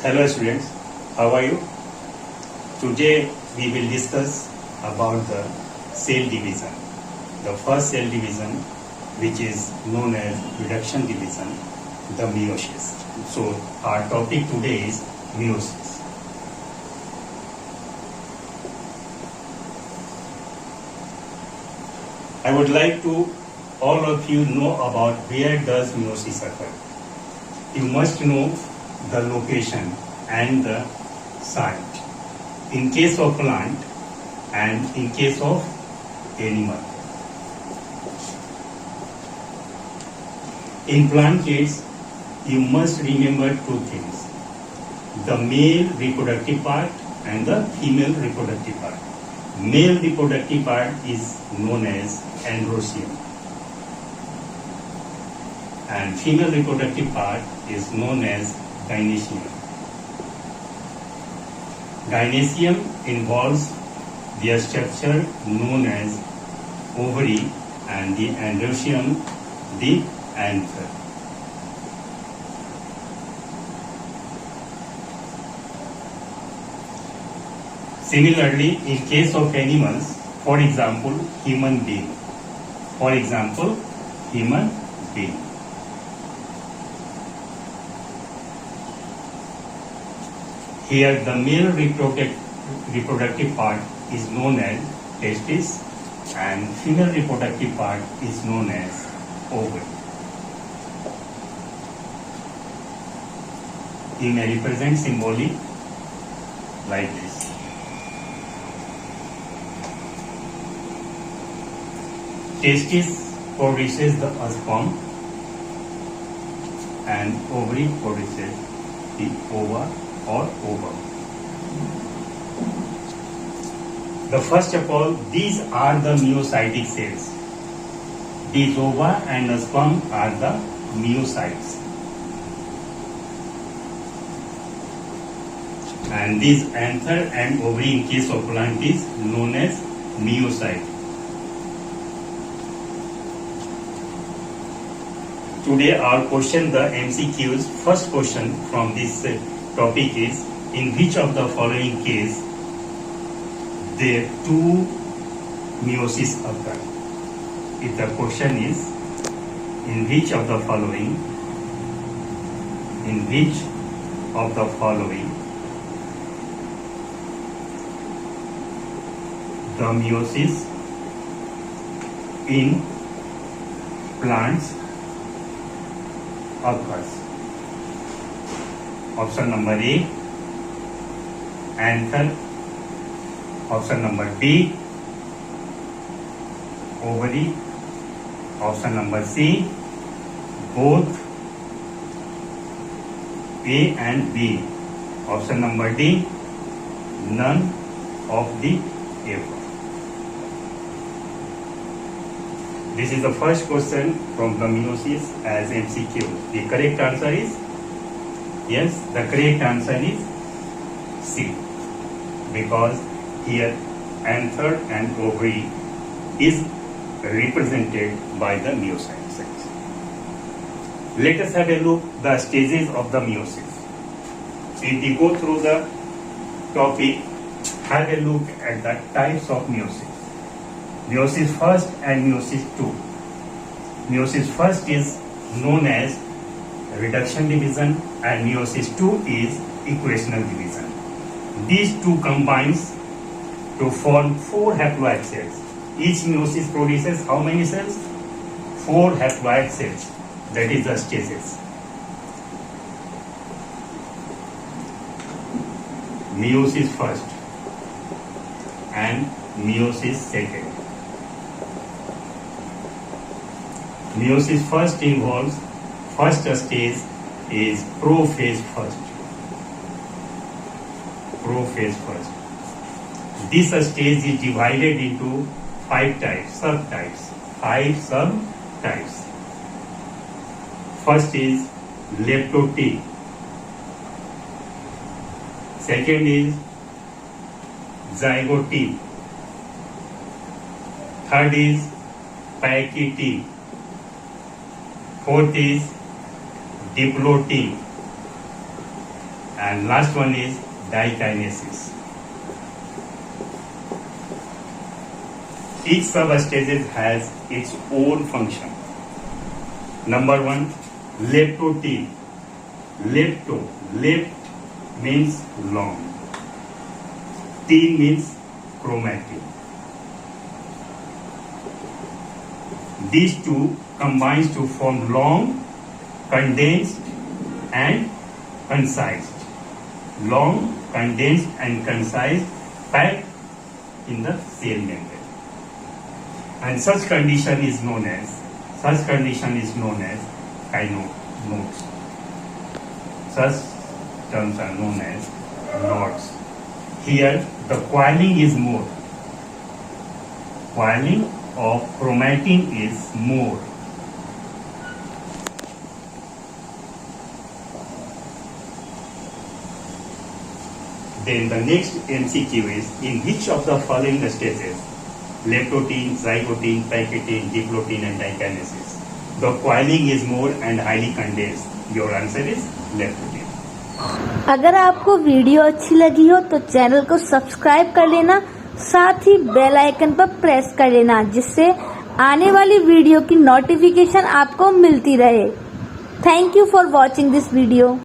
Hello students, how are you? Today we will discuss about the cell division. The first cell division, which is known as reduction division, the meiosis. So our topic today is meiosis. I would like to all of you know about where does meiosis occur. You must know the location and the site in case of plant and in case of animal. In plant case, you must remember two things: the male reproductive part and the female reproductive part. Male reproductive part is known as androecium and female reproductive part is known as gynoecium. Gynoecium involves the structure known as ovary and the androecium the anther. Similarly, in case of animals, for example, human being. Here the male reproductive part is known as testis and female reproductive part is known as ovary. You may represent symbolically like this. Testis produces the sperm and ovary produces the ova or ovum. The first of all, these are the meiocytic cells. These ova and the sperm are the meiocytes. And these anther and ovary in case of plant is known as meiocyte. Today our question, the MCQs, first question from this topic is, in which of the following case there two meiosis occur? If the question is, in which of the following the meiosis in plants occurs? Option number A, anther. Option number B, ovary. Option number C, both A and B. Option number D, none of the above. This is the first question from the meiosis as MCQ. The correct answer is yes. The correct answer is C, because here anther and ovary is represented by the meiocyte cells. Let us have a look the stages of the meiosis. If we go through the topic, have a look at the types of meiosis. Meiosis first and meiosis two. Meiosis first is known as reduction division and meiosis two is equational division. These two combines to form four haploid cells. Each meiosis produces how many cells? Four haploid cells. That is the stages. Meiosis first and meiosis second. Meiosis first involves, first stage is prophase first. This stage is divided into five subtypes. First is leptote. Second is zygote. Third is pachyte. Fourth is diplote. And last one is dikinesis. Each substage has its own function. Number one, leptotene. Lept means long. Teen means chromatin. These two combines to form long, condensed and concise. Long, condensed and concise packed in the cell membrane. And such condition is known as kinotes. Such terms are known as knots. Here the coiling is more. Coiling of chromatin is more. Then the next MCQ is, in which of the following stages, leptotene, zygotene, pachytene, diplotene and dikinesis, the coiling is more and highly condensed? Your answer is leptotene. अगर आपको video अच्छी लगी हो तो channel को subscribe कर लेना, साथ ही बेल आइकन पर प्रेस कर लेना, जिससे आने वाली वीडियो की नोटिफिकेशन आपको मिलती रहे। Thank you for watching this video.